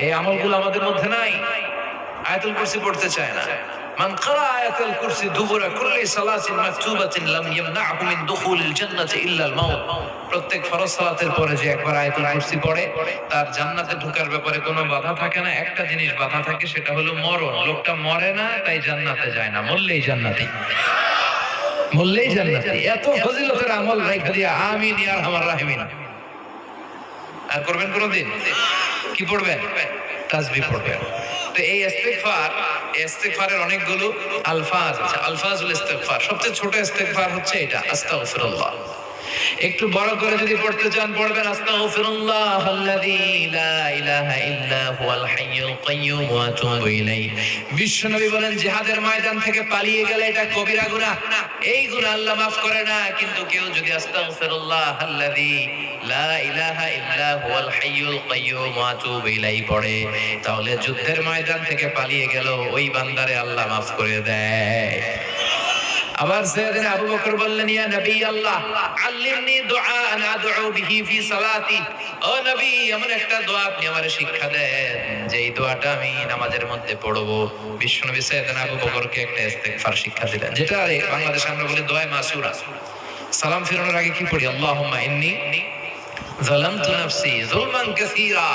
এই আমলগুলো আমাদের মধ্যে নাই। আয়াতুল কুরসি পড়তে চায় না। মান ক্বারা আয়াতুল কুরসি দুবুরা কুল্লি সালাতিন মাকতুবাতিন লাম ইয়ামনাহু মিন দুখুলিল জান্নাতি ইল্লা আল মাউত। প্রত্যেক ফরজ সালাতের পরে যে একবার আয়াতুল কুরসি পড়ে তার জান্নাতে ঢোকার ব্যাপারে কোনো বাধা থাকে না। একটা জিনিস বাধা থাকে, সেটা হলো মরণ। লোকটা মরে না, তাই জান্নাতে যায় না, মরলেই জান্নাতি, মরলেই জান্নাতি। এত ফজিলতের আমল রাইখা দিয়া আমিন ইয়া আরহামার রাহিমিন। আর করবেন কোনদিন? কি পড়বেন? তাসবিহ পড়বেন। তো এই ইস্তিগফারের অনেকগুলো আলফাজ আছে, আলফাজুল ইস্তিগফার। সবচেয়ে ছোট ইস্তিগফার হচ্ছে এটা, আস্তাগফিরুল্লাহ। একটু বড় করে যদি পড়তে চান পড়বেন আস্তাগফিরুল্লাহ আল্লাযী লা ইলাহা ইল্লা হুয়াল হাইয়ুল কাইয়্যুম ওয়া আতুবু ইলাইহি। বিশ্বনবী বলেন জিহাদের ময়দান থেকে পালিয়ে গেলে এটা কবিরা গুনাহ, এই গুনাহ আল্লাহ মাফ করে না। কিন্তু কেউ যদি আস্তাগফিরুল্লাহ আল্লাযী লা ইলাহা ইল্লা হুয়াল হাইয়ুল কাইয়্যুম ওয়া আতুবু ইলাইহি পড়ে, তাহলে যুদ্ধের ময়দান থেকে পালিয়ে গেল ওই বান্দারে আল্লাহ মাফ করে দেয়। আবার সাইয়েদনা আবু বকর বললেন, ইয়া নবী আল্লাহ আল্লিমনি দুআআন আদউ বিহি ফি সালাতি। ও নবী, এমন একটা দোয়া আপনি আমারে শিক্ষা দেন যে এই দোয়াটা আমি নামাজের মধ্যে পড়ব। বিশ্বনবী সাইয়েদনা আবু বকরকে একটা ইস্তিগফার শিক্ষা দিলেন, যেটা বাংলাদেশে আমরা বলি দোয়া মাসুরা। সালাম ফিরানোর আগে কি পড়ি? আল্লাহুম্মা ইন্নী যালামতু নাফসি যুলমান কাসীরা।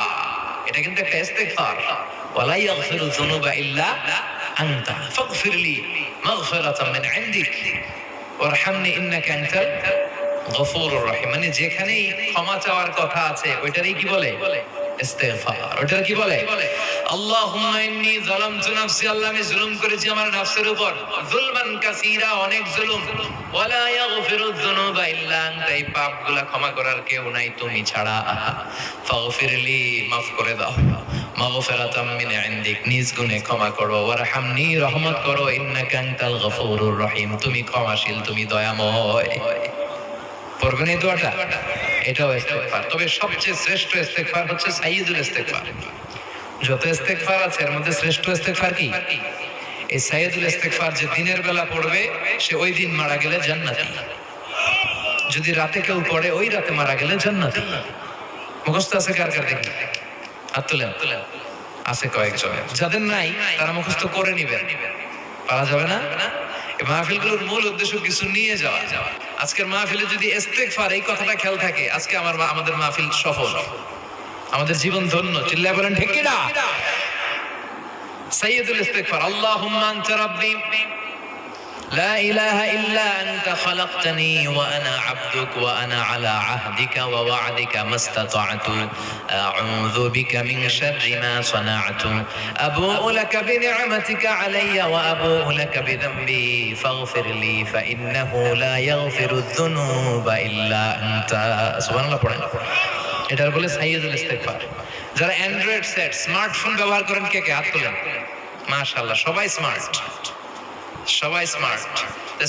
এটা কিন্তু একটা ইস্তিগফার। ওয়ালা ইয়াগফিরু যুনুবা ইল্লা আনতা ফাগফিরলি মাগফিরাতাম মিন ইনদিক ওয়ারহামনি ইন্নাকা আনতাল গফুরুর রহিম। মানে যেখানেই ক্ষমা চাওয়ার কথা আছে ওইটারই কি বলে? ইস্তিগফার। ওইটার কি বলে? আল্লাহুম্মা ইন্নী যালামতু নাফসি, আল্লাহ আমি জুলুম করেছি আমার নফসের উপর, যুলমান কাসীরা, অনেক জুলুম। ওয়ালা ইয়াগফিরু যুনুবা ইল্লা আনতা, এই পাপগুলো ক্ষমা করার কেউ নাই তুমি ছাড়া। ফাগফিরলি, মাফ করে দাও। মাগফিরাতাম মিন ইনদিক, নিজ গুণে ক্ষমা করো। ওয়ারহামনি, রহমত করো। ইন্নাকা আনতাল গফুরুর রহিম, তুমি ক্ষমাশীল, তুমি দয়াময়। পড়বেন এই দোয়াটা, এটাও ইস্তিগফার। তবে সবচেয়ে শ্রেষ্ঠ ইস্তিগফার হচ্ছে সাইয়্যিদুল ইস্তিগফার। যত ইস্তিগফার আছে এর মধ্যে শ্রেষ্ঠ ইস্তিগফার কি? এই সাইয়্যিদুল ইস্তিগফার যে দিনের বেলা পড়বে সে ওই দিন মারা গেলে জান্নাতি। যদি রাতে কেউ পড়ে ওই রাতে মারা গেলে জান্নাতি। মুখস্থ আছে কার কার দেখি? হাত তুলেন। আছে কয়েকজন, যাদের নাই তারা মুখস্থ করে নিবেন, পারা যাবে না। এই মাহফিলগুলোর মূল উদ্দেশ্য কিছু নিয়ে যাওয়া। আজকের মাহফিলে যদি ইস্তিগফার এই কথাটা খেয়াল থাকে, আজকে আমাদের মাহফিল সফল, আমাদের জীবন ধন্য। চিল্লায় বলেন ঠিক কিনা? সাইয়্যিদুল ইস্তিগফার, আল্লাহুম্মা আনতা রাব্বি لا إله إلا أنت خلقتني وأنا عبدك وأنا على عهدك ووعدك ما استطعت أعوذ بك من شر ما صنعت أبوء لك بنعمتك علي وأبوء لك بذنبي فاغفر لي فإنه لا يغفر الذنوب إلا أنت سبحان الله পড়েন। এটার বলে সাইয়্যিদুল ইস্তিগফার। যারা অ্যান্ড্রয়েড সেট স্মার্টফোন ব্যবহার করেন কে কে হাত তোলেন? মাশাআল্লাহ, সবাই স্মার্ট, সবাই স্মার্ট।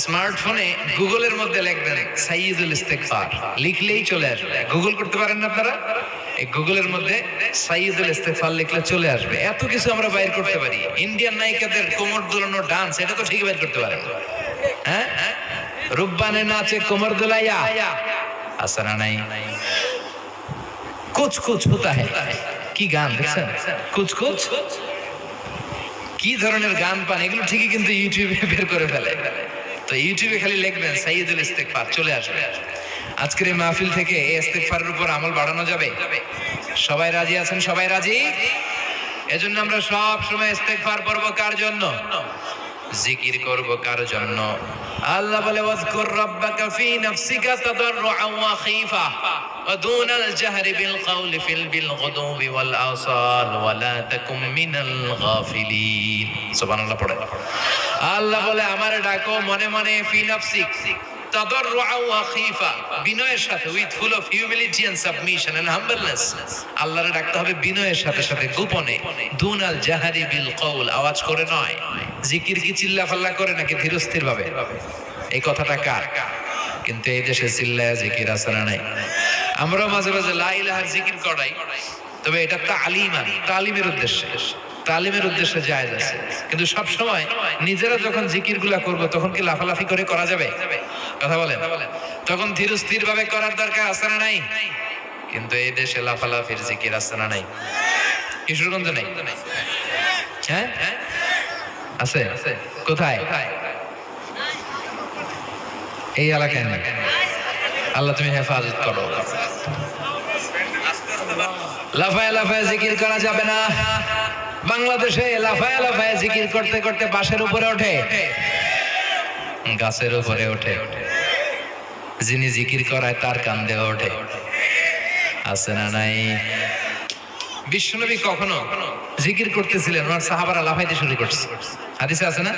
স্মার্টফোনে গুগলের মধ্যে লিখবেন সাইয়্যিদুল ইস্তিগফার, লিখলেই চলে আসবে। গুগল করতে পারেন না আপনারা? এই গুগলের মধ্যে সাইয়্যিদুল ইস্তিগফার লিখলে চলে আসবে। এত কিছু আমরা বাইর করতে পারি। ইন্ডিয়ান নায়িকাদের কোমর দুলানো ডান্স, এটা তো ঠিক বাইর করতে পারেন। হ্যাঁ, রুব্বানে নাচে কোমর দুলাইয়া, আছে না নাই? কুছ কুছ হোতা হ্যায়, কি গান দেখছেন? কুছ কুছ, কি ধরনের গান পান, এগুলো ঠিকই কিন্তু ইউটিউবে বের করে ফেলে। তো ইউটিউবে খালি লিখবেন সাইয়্যিদুল ইস্তিগফার, চলে আসবে। আজকের এই মাহফিল থেকে এই ইস্তিগফারের উপর আমল বাড়ানো যাবে। সবাই রাজি আছেন? সবাই রাজি? এজন্য আমরা সব সময় ইস্তিগফার পড়ব কার জন্য? জিকির করব কার জন্য? আল্লাহ বলে ওয়াজকুর রাব্বাকা ফি নাফসিকা তাদাররুআন ওয়া খীফা ওয়া দুনাল জাহরি বিল কওলি বিল গুদুবি ওয়াল আসাল ওয়া লা তাকুম মিনাল গাফিলিন। সুবহানাল্লাহ পড়ে। আল্লাহ বলে আমারে ডাকো মনে মনে, ফি নাফসিক তাদাররুআন ওয়া খীফা, বিনয়ের সাথে, with full of humility and submission and humbleness. আল্লাহরে ডাকতে হবে বিনয়ের সাথে সাথে, গোপনে। দুনাল জাহরি বিল কওল, আওয়াজ করে নয়। জিকির কি চিল্লাফাল্লা করে নাকি ধীরস্থির ভাবে? এই কথাটা কার? কিন্তু এই দেশে চিল্লায় জিকির আছে না নাই? আমরা মাঝে মাঝে লা ইলাহার জিকির করাই, তবে এটা তালিমের উদ্দেশ্যে, তালিমের উদ্দেশ্যে জায়েজ আছে। কিন্তু সব সময় নিজেরা যখন জিকির গুলা করবো তখন কি লাফালাফি করে করা যাবে? কথা বলেন। তখন ধীরস্থির ভাবে করার দরকার আছে না নাই? কিন্তু এই দেশে লাফালাফির জিকির আছে না নাই? কিশোরগঞ্জে নেই? হ্যাঁ আছে। কোথায়? এই এলাকায় নেই। আল্লাহ তুমি হেফাজত করো। লাফায় লাফায় জিকির করা যাবে না। বাংলাদেশে লাফায় লাফায় জিকির করতে করতে বাসের উপরে ওঠে, গাছের উপরে ওঠে, যিনি জিকির করায় তার কান্দে ওঠে। আছে না নাই? বিশ্বনবী কখনো জিকির করতেছিলেন, ওনার সাহাবারা লাফাইতে শুরু করছে। হাদিসে আছে না?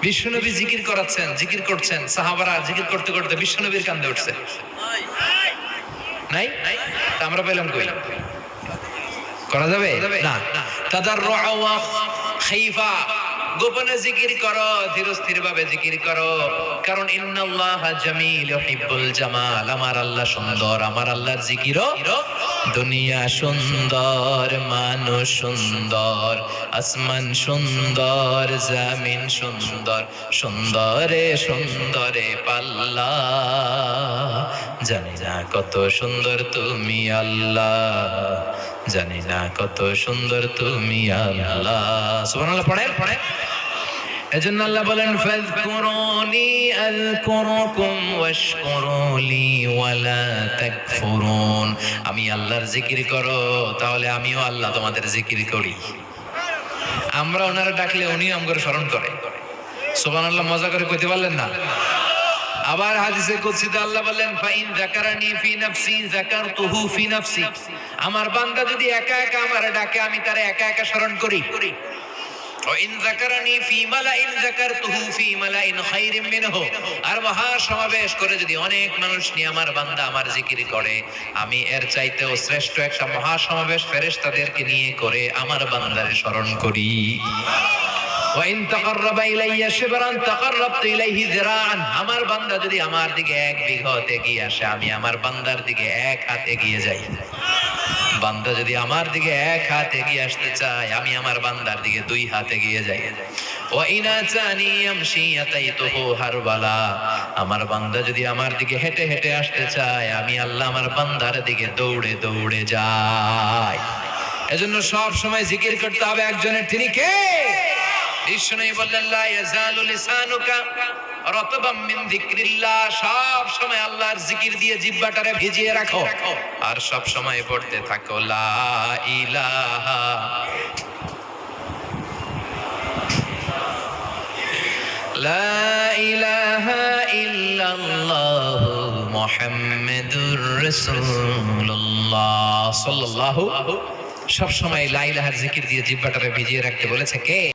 বিশ্বনবী জিকির করাচ্ছেন, জিকির করছেন, সাহাবারা জিকির করতে করতে বিশ্বনবীর কান্দে উঠছে। নাই? তা আমরা পেলাম কই? করা যাবে না। তাদাররুআ ওয়া খাইফা, গোপনে জিকির করো, ধীরস্থির ভাবে জিকির করো, কারণ ইন্নাল্লাহা জামিল ইউহিব্বুল জামাল। আমার আল্লাহ সুন্দর, আমার আল্লাহর জিকিরও দুনিয়া সুন্দর, মানুষ সুন্দর, আসমান সুন্দর, জমিন সুন্দর, সুন্দরে সুন্দরে পাল্লা। জানি না কত সুন্দর তুমি আল্লাহ, জানি না কত সুন্দর তুমি আল্লাহ। সুবহানাল্লাহ পড়েন। এজন্য আল্লাহ বলেন ফাযকুরুনি আযকুরকুম ওয়াশকুরুলি ওয়ালা তাকফুরুন। আমি আল্লাহর জিকির করো, তাহলে আমিও আল্লাহ তোমাদের জিকির করি। আমরা ওনারা ডাকলে উনিও আমাদের স্মরণ করে। সুবহানাল্লাহ মজা করে কইতে পারলেন না? আবার হাদিসে কুদসিতে আল্লাহ বলেন ফাইন যাকারানি ফি নাফসি যাকারতুহু ফি নাফসি। আমার বান্দা যদি একা একা আমার ডাকে, আমি তারে একা একা স্মরণ করি। ওয়া ইন যাকারানি ফি মালাইন যাকারতুহু ফি মালাইন খায়রিম মিনহু। আর মহা সমাবেশ করে যদি অনেক মানুষ নিয়ে আমার বান্দা আমার জিকির করে, আমি এর চাইতেও শ্রেষ্ঠ একটা মহা সমাবেশ ফেরেশতাদেরকে নিয়ে করে আমার বান্দারে স্মরণ করি। ওয়াইন তাকাররাবা ইলাইয়া শিবরান তাকাররাবতু ইলাইহি যিরাআন। আমার বান্দা যদি আমার দিকে এক বিঘত এগিয়ে আসে, আমি আমার বান্দার দিকে এক হাত এগিয়ে যাই। বান্দা যদি আমার দিকে এক হাত এগিয়ে আসতে চায়, আমি আমার বান্দার দিকে দুই হাত এগিয়ে যাই। ওয়াইন আতানি ইয়ামশি আতাইতুহু হারওয়ালা। আমার বান্দা যদি আমার দিকে হেঁটে হেঁটে আসতে চায়, আমি আল্লাহ আমার বান্দার দিকে দৌড়ে দৌড়ে যাই। এজন্য সব সময় জিকির করতে হবে একজনের, তিনি কে? বিষ্ণু বললেন লা ইয়াজালু লিসানুকা রাতবাম মিন যিকরিল্লাহ। সব সময় আল্লাহর জিকির দিয়ে জিহ্বাটারে ভিজিয়ে রাখো, আর সব সময় পড়তে থাকো লা ইলাহা লা ইলাহা ইল্লাল্লাহু মুহাম্মাদুর রাসূলুল্লাহ সাল্লাল্লাহু। সব সময় লা ইলাহার জিকির দিয়ে জিহ্বাটারে ভিজিয়ে রাখতে বলেছে কে?